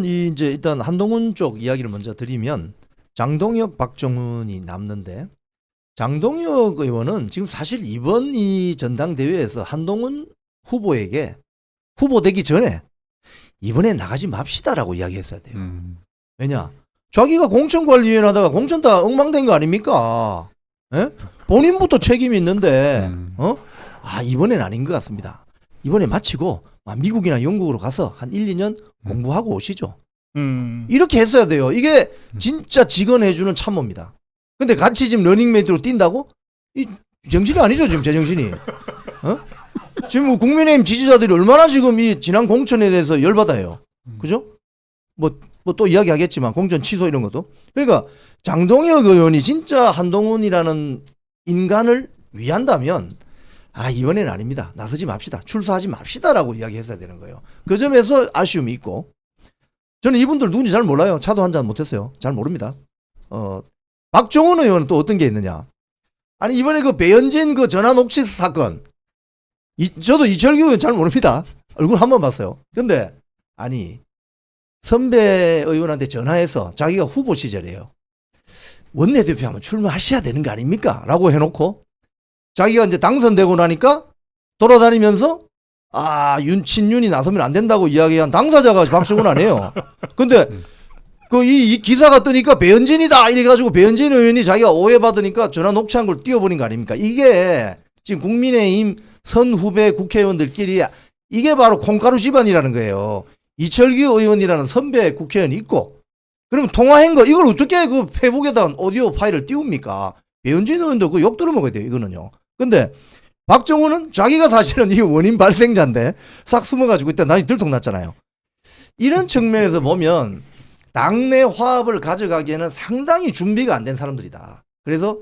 이제 일단 한동훈 쪽 이야기를 먼저 드리면 장동혁, 박정훈이 남는데 장동혁 의원은 지금 사실 이번 이 전당대회에서 한동훈 후보에게 후보되기 전에 이번에 나가지 맙시다라고 이야기했어야 돼요. 왜냐? 자기가 공천관리위원 하다가 공천 다 엉망된 거 아닙니까? 예? 본인부터 책임이 있는데 이번엔 아닌 것 같습니다. 이번에 마치고 미국이나 영국으로 가서 한 1, 2년 공부하고 오시죠. 이렇게 했어야 돼요. 이게 진짜 직원해주는 참모입니다. 근데 같이 지금 러닝메이트로 뛴다고? 이 정신이 아니죠 지금 제정신이. 지금 뭐 국민의힘 지지자들이 얼마나 지금 이 지난 공천에 대해서 열받아요. 그죠? 뭐 또 이야기하겠지만 공천 취소 이런 것도. 그러니까 장동혁 의원이 진짜 한동훈이라는 인간을 위한다면 이번에는 아닙니다. 나서지 맙시다. 출사하지 맙시다라고 이야기했어야 되는 거예요. 그 점에서 아쉬움이 있고 저는 이분들 누군지 잘 몰라요. 차도 한 잔 못했어요. 잘 모릅니다. 박정훈 의원은 또 어떤 게 있느냐. 아니 이번에 그 배현진 그 전화 녹취 사건 저도 이철규 의원 잘 모릅니다. 얼굴 한번 봤어요. 근데 아니 선배 의원한테 전화해서 자기가 후보 시절이에요. 원내대표 하면 출마하셔야 되는 거 아닙니까? 라고 해놓고 자기가 이제 당선되고 나니까 돌아다니면서 친윤이 나서면 안 된다고 이야기한 당사자가 박정훈 아니에요. 근데 이 기사가 뜨니까 배현진이다 이래가지고 배현진 의원이 자기가 오해받으니까 전화 녹취한 걸 띄워버린 거 아닙니까? 이게 지금 국민의힘 선후배 국회의원들끼리 이게 바로 콩가루 집안이라는 거예요. 이철규 의원이라는 선배 국회의원이 있고 그러면 통화한 거 이걸 어떻게 그 페북에다 오디오 파일을 띄웁니까? 배현진 의원도 그 욕 들어먹어야 돼요 이거는요. 근데 박정훈은 자기가 사실은 이 원인 발생자인데 싹 숨어가지고 일단 나중에 들통났잖아요. 이런 측면에서 보면 당내 화합을 가져가기에는 상당히 준비가 안 된 사람들이다. 그래서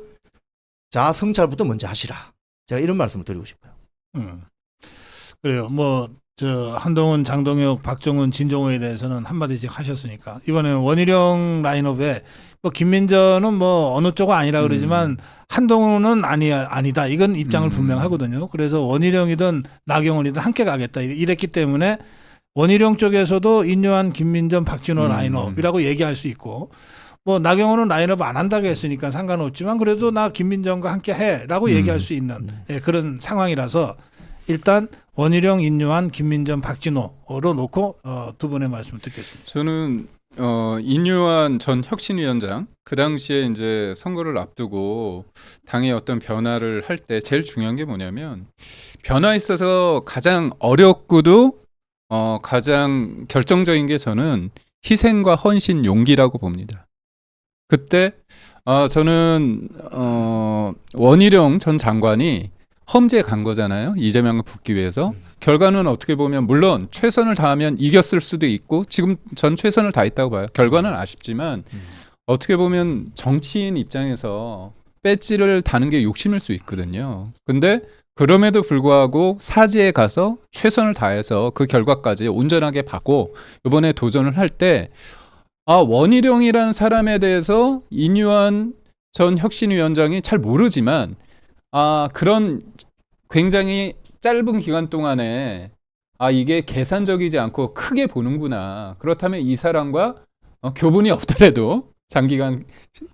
자성찰부터 먼저 하시라. 제가 이런 말씀을 드리고 싶어요. 그래요. 한동훈, 장동혁, 박정훈, 진종호에 대해서는 한마디씩 하셨으니까 이번에는 원희룡 라인업에 김민전은 어느 쪽은 아니라 그러지만 한동훈은 아니다. 이건 입장을 분명하거든요. 그래서 원희룡이든 나경원이든 함께 가겠다 이랬기 때문에 원희룡 쪽에서도 인요한, 김민전, 박진호 라인업이라고 얘기할 수 있고 나경원은 라인업 안 한다고 했으니까 상관없지만 그래도 나 김민전과 함께 해라고 얘기할 수 있는 그런 상황이라서 일단 원희룡, 인요한, 김민전, 박진호로 놓고 두 분의 말씀을 듣겠습니다. 저는 인요한 전 혁신위원장 그 당시에 이제 선거를 앞두고 당의 어떤 변화를 할 때 제일 중요한 게 뭐냐면 변화에 있어서 가장 어렵고도 가장 결정적인 게 저는 희생과 헌신, 용기라고 봅니다. 그때 저는 원희룡 전 장관이 험지에 간 거잖아요. 이재명을 붙기 위해서. 결과는 어떻게 보면 물론 최선을 다하면 이겼을 수도 있고 지금 전 최선을 다했다고 봐요. 결과는 아쉽지만 어떻게 보면 정치인 입장에서 배지를 다는 게 욕심일 수 있거든요. 근데 그럼에도 불구하고 사지에 가서 최선을 다해서 그 결과까지 온전하게 받고 이번에 도전을 할 때 원희룡이라는 사람에 대해서 인유한 전 혁신위원장이 잘 모르지만 그런 굉장히 짧은 기간 동안에 이게 계산적이지 않고 크게 보는구나. 그렇다면 이 사람과 교분이 없더라도 장기간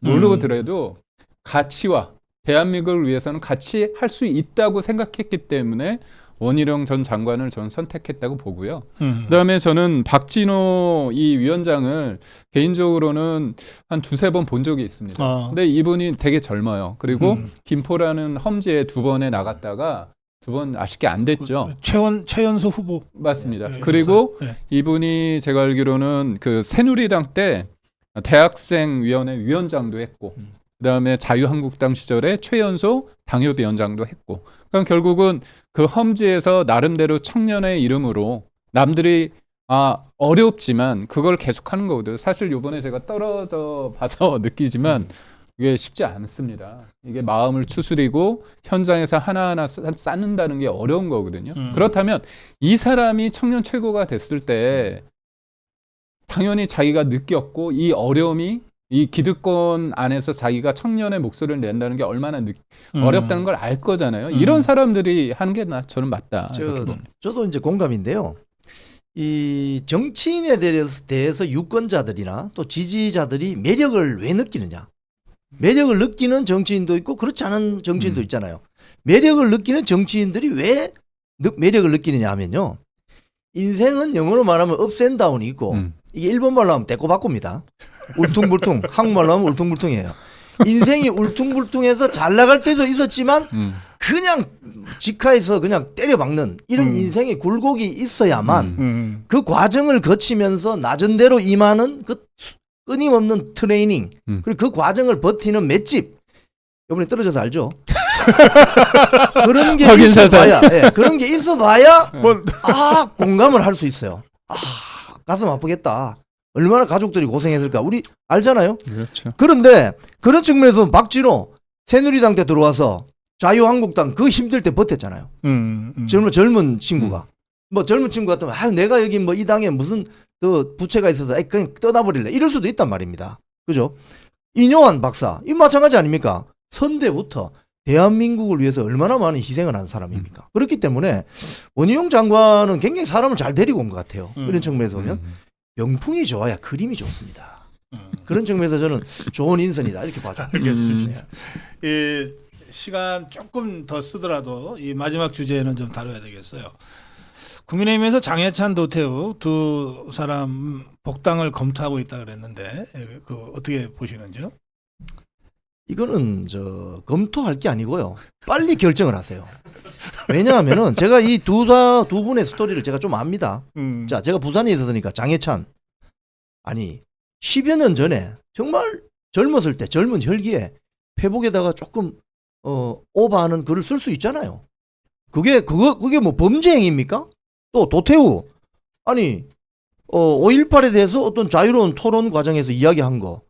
모르고 더라도 가치와 대한민국을 위해서는 같이 할 수 있다고 생각했기 때문에 원희룡 전 장관을 저는 선택했다고 보고요. 그다음에 저는 박진호 이 위원장을 개인적으로는 한 두세 번 본 적이 있습니다. 근데 이분이 되게 젊어요. 그리고 김포라는 험지에 두 번에 나갔다가 두 번 아쉽게 안 됐죠. 최연소 후보. 맞습니다. 그리고 이분이 제가 알기로는 그 새누리당 때 대학생위원회 위원장도 했고 그다음에 자유한국당 시절에 최연소 당협위원장도 했고 그럼 결국은 그 험지에서 나름대로 청년의 이름으로 남들이 어렵지만 그걸 계속하는 거거든요. 사실 요번에 제가 떨어져 봐서 느끼지만 이게 쉽지 않습니다. 이게 마음을 추스리고 현장에서 하나하나 쌓는다는 게 어려운 거거든요. 그렇다면 이 사람이 청년 최고가 됐을 때 당연히 자기가 느꼈고 이 어려움이 이 기득권 안에서 자기가 청년의 목소리를 낸다는 게 얼마나 어렵다는 걸 알 거잖아요. 이런 사람들이 하는 게 저는 맞다. 이렇게 봅니다. 저도 이제 공감인데요. 이 정치인에 대해서 유권자들이나 또 지지자들이 매력을 왜 느끼느냐? 매력을 느끼는 정치인도 있고 그렇지 않은 정치인도 있잖아요. 매력을 느끼는 정치인들이 왜 매력을 느끼느냐 하면요. 인생은 영어로 말하면 업스 앤 다운이 있고 이게 일본말로 하면 대꼬바꼬입니다. 울퉁불퉁. 한국말로 하면 울퉁불퉁이에요. 인생이 울퉁불퉁해서 잘 나갈 때도 있었지만 그냥 직하에서 그냥 때려박는 이런 인생의 굴곡이 있어야만 그 과정을 거치면서 낮은 대로 임하는 그 끊임없는 트레이닝 그리고 그 과정을 버티는 맷집 이번에 떨어져서 알죠? 그런 게 있어봐야 그런 게 있어봐야 공감을 할 수 있어요. 가슴 아프겠다. 얼마나 가족들이 고생했을까. 우리 알잖아요. 그렇죠. 그런데 그런 측면에서 박진호 새누리당 때 들어와서 자유한국당 그 힘들 때 버텼잖아요. 젊은 친구가. 뭐 젊은 친구 같으면 내가 여기 뭐 이 당에 무슨 그 부채가 있어서 그냥 떠나버릴래. 이럴 수도 있단 말입니다. 그죠? 이뇨한 박사. 이 마찬가지 아닙니까? 선대부터 대한민국을 위해서 얼마나 많은 희생을 한 사람입니까? 그렇기 때문에 원희룡 장관은 굉장히 사람을 잘 데리고 온 것 같아요. 이런 측면에서 보면 명풍이 좋아야 그림이 좋습니다. 그런 측면에서 저는 좋은 인선이다 이렇게 봐죠. 알겠습니다. 이 시간 조금 더 쓰더라도 이 마지막 주제는 좀 다뤄야 되겠어요. 국민의힘에서 장해찬, 도태우 두 사람 복당을 검토하고 있다 그랬는데 그 어떻게 보시는지요? 이거는 검토할 게 아니고요. 빨리 결정을 하세요. 왜냐하면은 제가 이 두 분의 스토리를 제가 좀 압니다. 자, 제가 부산에 있었으니까 장해찬 아니 10여 년 전에 정말 젊었을 때 젊은 혈기에 페북에다가 조금 오버하는 글을 쓸 수 있잖아요. 그게 뭐 범죄 행위입니까? 또 도태우 아니 5.18에 대해서 어떤 자유로운 토론 과정에서 이야기한 거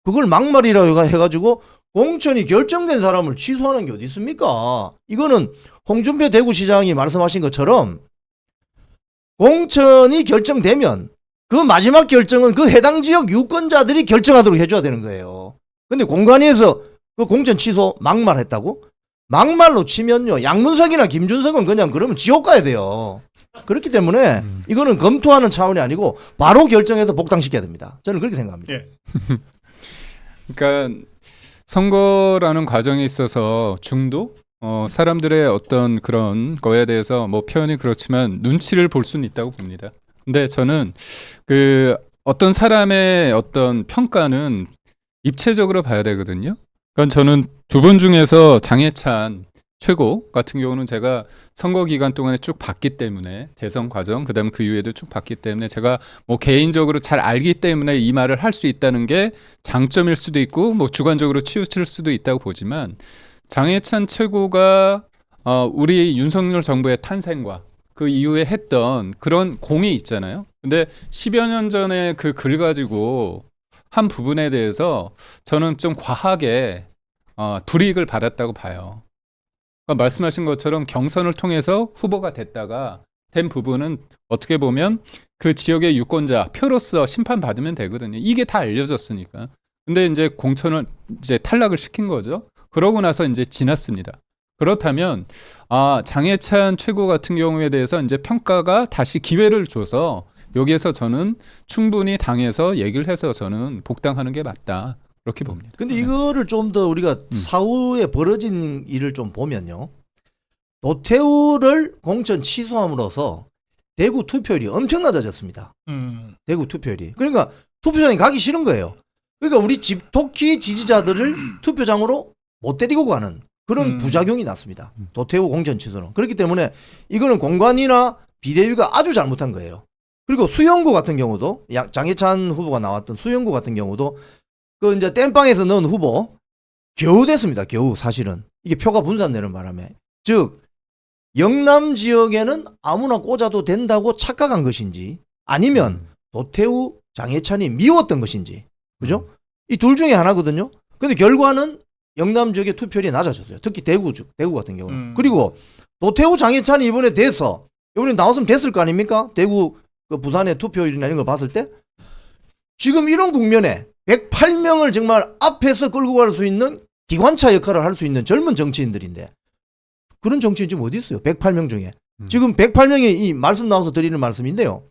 그걸 막말이라고 해가지고 공천이 결정된 사람을 취소하는 게 어디 있습니까? 이거는 홍준표 대구시장이 말씀하신 것처럼 공천이 결정되면 그 마지막 결정은 그 해당 지역 유권자들이 결정하도록 해줘야 되는 거예요. 근데 공관위에서 그 공천 취소 막말했다고? 막말로 치면요 양문석이나 김준석은 그냥 그러면 지옥 가야 돼요. 그렇기 때문에 이거는 검토하는 차원이 아니고 바로 결정해서 복당시켜야 됩니다. 저는 그렇게 생각합니다. 예. 그러니까 선거라는 과정에 있어서 중도 사람들의 어떤 그런 거에 대해서 뭐 표현이 그렇지만 눈치를 볼 수는 있다고 봅니다. 근데 저는 그 어떤 사람의 어떤 평가는 입체적으로 봐야 되거든요. 그러니까 저는 두 분 중에서 장해찬 최고 같은 경우는 제가 선거 기간 동안에 쭉 봤기 때문에 대선 과정 그다음에 그 이후에도 쭉 봤기 때문에 제가 뭐 개인적으로 잘 알기 때문에 이 말을 할 수 있다는 게 장점일 수도 있고 뭐 주관적으로 치우칠 수도 있다고 보지만 장해찬 최고가 우리 윤석열 정부의 탄생과 그 이후에 했던 그런 공이 있잖아요. 근데 10여 년 전에 그 글 가지고 한 부분에 대해서 저는 좀 과하게 불이익을 받았다고 봐요. 그러니까 말씀하신 것처럼 경선을 통해서 후보가 됐다가 된 부분은 어떻게 보면 그 지역의 유권자 표로서 심판받으면 되거든요. 이게 다 알려졌으니까. 근데 이제 공천을 이제 탈락을 시킨 거죠. 그러고 나서 이제 지났습니다. 그렇다면 장해찬 최고 같은 경우에 대해서 이제 평가가 다시 기회를 줘서 여기에서 저는 충분히 당에서 얘기를 해서 저는 복당하는 게 맞다. 그렇게 봅니다. 근데 이거를 좀 더 우리가 사후에 벌어진 일을 좀 보면요. 도태우를 공천 취소함으로써 대구 투표율이 엄청 낮아졌습니다. 대구 투표율이. 그러니까 투표장에 가기 싫은 거예요. 그러니까 우리 집토끼 지지자들을 투표장으로 못 데리고 가는 그런 부작용이 났습니다. 도태우 공천 취소는. 그렇기 때문에 이거는 공관위나 비대위가 아주 잘못한 거예요. 그리고 수영구 같은 경우도 장해찬 후보가 나왔던 수영구 같은 경우도 그 이제 땜빵에서 넣은 후보 겨우 됐습니다. 겨우 사실은 이게 표가 분산되는 바람에 즉 영남 지역에는 아무나 꽂아도 된다고 착각한 것인지 아니면 노태우 장해찬이 미웠던 것인지, 그죠? 이 둘 중에 하나거든요. 근데 결과는 영남 지역의 투표율이 낮아졌어요. 특히 대구 같은 경우는. 그리고 노태우 장해찬이 이번에 나왔으면 됐을 거 아닙니까? 대구 그 부산의 투표율이나 이런 거 봤을 때 지금 이런 국면에 108명을 정말 앞에서 끌고 갈 수 있는 기관차 역할을 할 수 있는 젊은 정치인들인데 그런 정치인 지금 어디 있어요? 108명 중에. 지금 108명이 이 말씀 나와서 드리는 말씀인데요.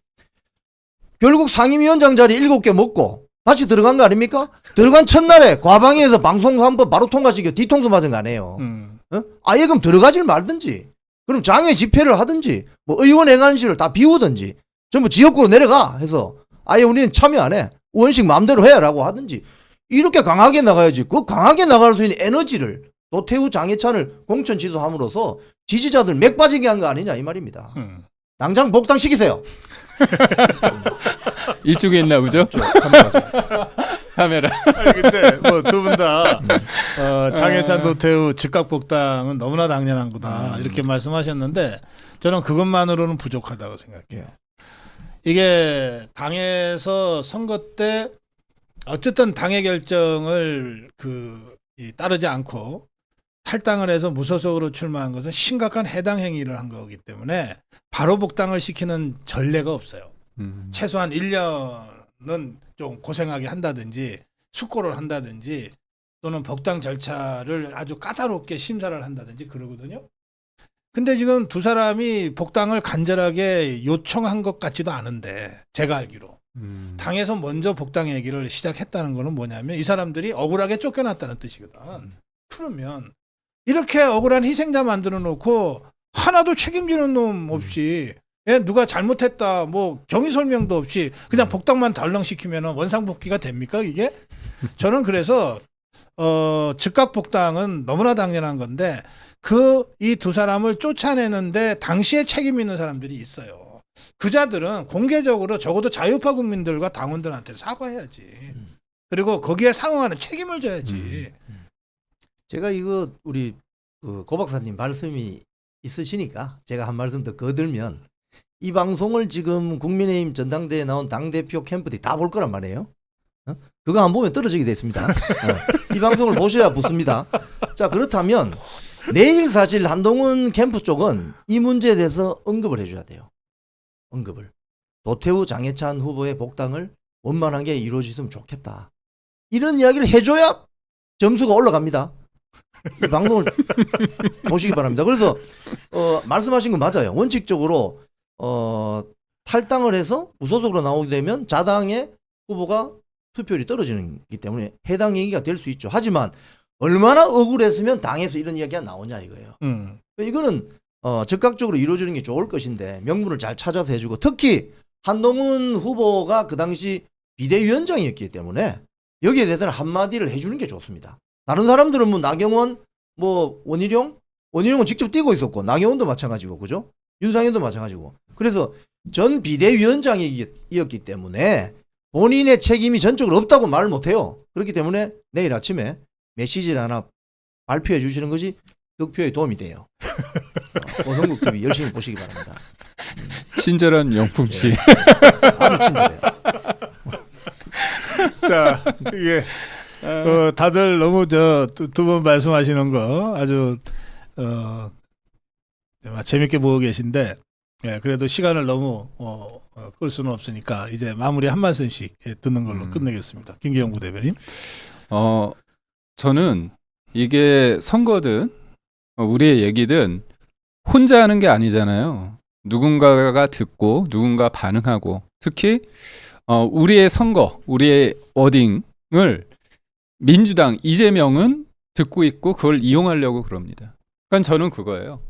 결국 상임위원장 자리 7개 먹고 다시 들어간 거 아닙니까? 들어간 첫날에 과방위에서 방송 한번 바로 통과시켜 뒤통수 맞은 거 아니에요. 어? 아예 그럼 들어가질 말든지 그럼 장외 집회를 하든지 뭐 의원 행안실을 다 비우든지 전부 지역구로 내려가 해서 아예 우리는 참여 안 해. 의원식 마음대로 해라고 하든지 이렇게 강하게 나가야지. 그 강하게 나갈 수 있는 에너지를 노태우 장해찬을 공천 지도함으로써 지지자들 맥 빠지게 한 거 아니냐 이 말입니다. 당장 복당시키세요. 이쪽에 있나 보죠? 카메라. 아니, 근데 뭐 두 분 다 장해찬 노태우 즉각 복당은 너무나 당연한 거다 이렇게 말씀하셨는데 저는 그것만으로는 부족하다고 생각해요. 이게 당에서 선거 때 어쨌든 당의 결정을 따르지 않고 탈당을 해서 무소속으로 출마한 것은 심각한 해당 행위를 한 거기 때문에 바로 복당을 시키는 전례가 없어요. 최소한 1년은 좀 고생하게 한다든지 숙고를 한다든지 또는 복당 절차를 아주 까다롭게 심사를 한다든지 그러거든요. 근데 지금 두 사람이 복당을 간절하게 요청한 것 같지도 않은데 제가 알기로 당에서 먼저 복당 얘기를 시작했다는 거는 뭐냐면 이 사람들이 억울하게 쫓겨났다는 뜻이거든. 그러면 이렇게 억울한 희생자 만들어 놓고 하나도 책임지는 놈 없이 누가 잘못했다 뭐 경위 설명도 없이 그냥 복당만 덜렁시키면 원상복귀가 됩니까 이게? 저는 그래서 즉각 복당은 너무나 당연한 건데 이 두 사람을 쫓아내는데 당시에 책임 있는 사람들이 있어요. 그자들은 공개적으로 적어도 자유파 국민들과 당원들한테 사과해야지. 그리고 거기에 상응하는 책임을 져야지. 제가 이거 우리 고 박사님 말씀이 있으시니까 제가 한 말씀 더 거들면 이 방송을 지금 국민의힘 전당대회에 나온 당대표 캠프들이 다 볼 거란 말이에요. 그거 안 보면 떨어지게 돼 있습니다. 이 방송을 보셔야 붙습니다. 자, 그렇다면 내일 사실 한동훈 캠프 쪽은 이 문제에 대해서 언급을 해줘야 돼요. 언급을. 노태우 장해찬 후보의 복당을 원만하게 이루어졌으면 좋겠다. 이런 이야기를 해줘야 점수가 올라갑니다. 이 방송을 보시기 바랍니다. 그래서 말씀하신 거 맞아요. 원칙적으로 탈당을 해서 무소속으로 나오게 되면 자당의 후보가 투표율이 떨어지는 기 때문에 해당 얘기가 될 수 있죠. 하지만 얼마나 억울했으면 당에서 이런 이야기가 나오냐 이거예요. 이거는 즉각적으로 이루어지는 게 좋을 것인데 명분을 잘 찾아서 해주고 특히 한동훈 후보가 그 당시 비대위원장이었기 때문에 여기에 대해서는 한마디를 해주는 게 좋습니다. 다른 사람들은 뭐 나경원, 뭐 원희룡은 직접 뛰고 있었고 나경원도 마찬가지고 그죠? 윤상현도 마찬가지고. 그래서 전 비대위원장이었기 때문에 본인의 책임이 전적으로 없다고 말을 못해요. 그렇기 때문에 내일 아침에 메시지를 하나 발표해 주시는 것이 득표에 도움이 돼요. 오성국 TV 열심히 보시기 바랍니다. 친절한 영풍 씨. 아주 친절해요. 자, 이게 다들 너무 두 분 말씀하시는 거 아주 재밌게 보고 계신데 그래도 시간을 너무 끌 수는 없으니까 이제 마무리 한 말씀씩 듣는 걸로 끝내겠습니다. 김기영 부대변인. 저는 이게 선거든 우리의 얘기든 혼자 하는 게 아니잖아요. 누군가가 듣고 누군가 반응하고 특히 우리의 선거, 우리의 워딩을 민주당 이재명은 듣고 있고 그걸 이용하려고 그럽니다. 그러니까 저는 그거예요.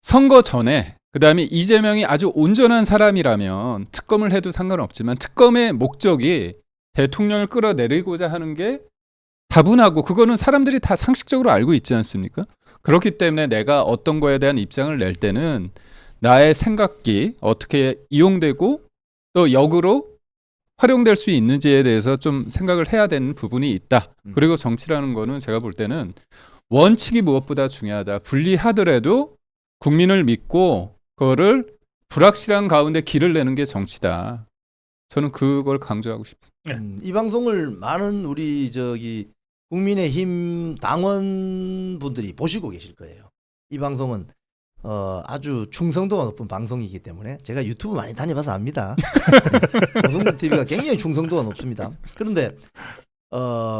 선거 전에 그다음에 이재명이 아주 온전한 사람이라면 특검을 해도 상관없지만 특검의 목적이 대통령을 끌어내리고자 하는 게 다분하고 그거는 사람들이 다 상식적으로 알고 있지 않습니까? 그렇기 때문에 내가 어떤 거에 대한 입장을 낼 때는 나의 생각이 어떻게 이용되고 또 역으로 활용될 수 있는지에 대해서 좀 생각을 해야 되는 부분이 있다. 그리고 정치라는 거는 제가 볼 때는 원칙이 무엇보다 중요하다. 불리하더라도 국민을 믿고 그거를 불확실한 가운데 길을 내는 게 정치다. 저는 그걸 강조하고 싶습니다. 이 방송을 많은 우리 저기 국민의힘 당원분들이 보시고 계실 거예요. 이 방송은 아주 충성도가 높은 방송이기 때문에 제가 유튜브 많이 다녀봐서 압니다. 방송국 TV가 굉장히 충성도가 높습니다. 그런데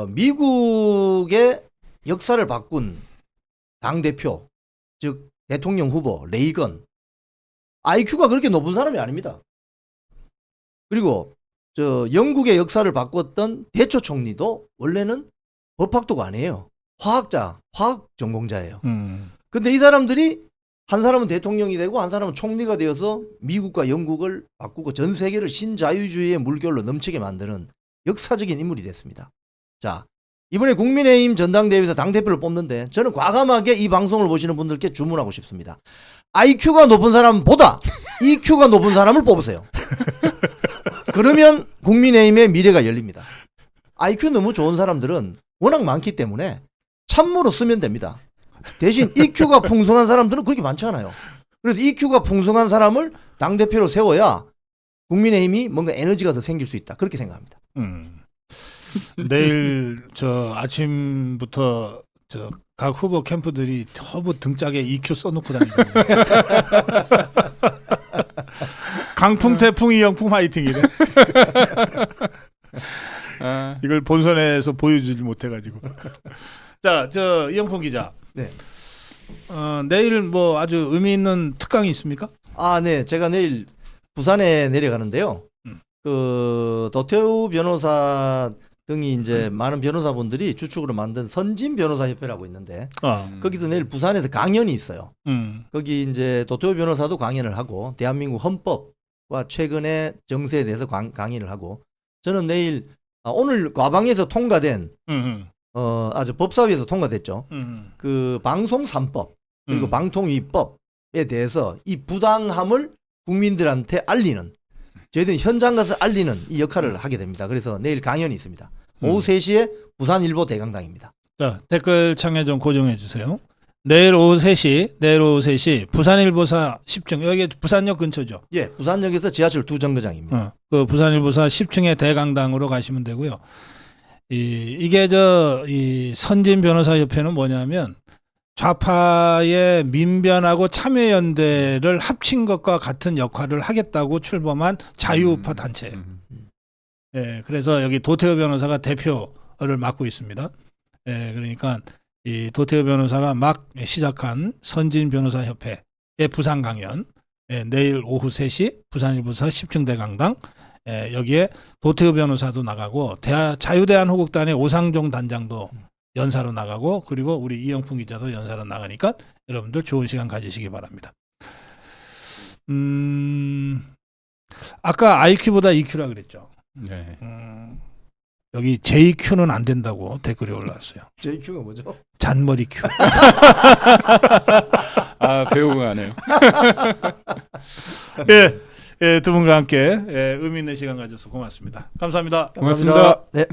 미국의 역사를 바꾼 당 대표, 즉 대통령 후보 레이건, IQ가 그렇게 높은 사람이 아닙니다. 그리고 저 영국의 역사를 바꿨던 대처 총리도 원래는 법학도가 아니에요. 화학자, 화학 전공자예요. 근데 이 사람들이 한 사람은 대통령이 되고 한 사람은 총리가 되어서 미국과 영국을 바꾸고 전 세계를 신자유주의의 물결로 넘치게 만드는 역사적인 인물이 됐습니다. 자, 이번에 국민의힘 전당대회에서 당대표를 뽑는데 저는 과감하게 이 방송을 보시는 분들께 주문하고 싶습니다. IQ가 높은 사람보다 EQ가 높은 사람을 뽑으세요. 그러면 국민의힘의 미래가 열립니다. IQ 너무 좋은 사람들은 워낙 많기 때문에 참모로 쓰면 됩니다. 대신 EQ가 풍성한 사람들은 그렇게 많지 않아요. 그래서 EQ가 풍성한 사람을 당대표로 세워야 국민의힘이 뭔가 에너지가 더 생길 수 있다. 그렇게 생각합니다. 내일 저 아침부터 저 각 후보 캠프들이 허브 등짝에 EQ 써놓고 다니거든요. 강풍, 태풍, 이영풍 화이팅이래. 이걸 본선에서 보여주지 못해가지고. 자, 저 이영풍 기자. 네. 내일 뭐 아주 의미 있는 특강이 있습니까? 아, 네. 제가 내일 부산에 내려가는데요. 그 도태우 변호사 등이 이제 많은 변호사분들이 주축으로 만든 선진 변호사 협회라고 있는데 거기서 내일 부산에서 강연이 있어요. 거기 이제 도태우 변호사도 강연을 하고 대한민국 헌법과 최근의 정세에 대해서 강의를 하고 저는 내일 오늘 과방에서 통과된 아주 법사위에서 통과됐죠. 그 방송 3법 그리고 방통위법에 대해서 이 부당함을 국민들한테 알리는 저희들이 현장 가서 알리는 이 역할을 하게 됩니다. 그래서 내일 강연이 있습니다. 오후 3시에 부산일보 대강당입니다. 자, 댓글 창에 좀 고정해 주세요. 내일 오후 3시 부산일보사 10층 여기 부산역 근처죠. 예, 부산역에서 지하철 2정거장입니다. 그 부산일보사 10층의 대강당으로 가시면 되고요. 이게 이 선진 변호사 협회는 뭐냐면 좌파의 민변하고 참여연대를 합친 것과 같은 역할을 하겠다고 출범한 자유우파 단체예요. 예, 그래서 여기 도태우 변호사가 대표를 맡고 있습니다. 예, 그러니까 이 도태우 변호사가 막 시작한 선진 변호사 협회의 부산 강연, 예, 내일 오후 3시 부산일보사 10층 대강당, 예, 여기에 도태우 변호사도 나가고 자유대한호국단의 오상종 단장도 연사로 나가고 그리고 우리 이영풍 기자도 연사로 나가니까 여러분들 좋은 시간 가지시기 바랍니다. 아까 IQ보다 EQ라 그랬죠. 네. 여기 JQ는 안 된다고 댓글이 올라왔어요. JQ가 뭐죠? 잔머리 Q. 아, 배우고 가네요. 예, 두 분과 함께 의미 있는 시간 가져서 고맙습니다. 감사합니다. 고맙습니다. 네.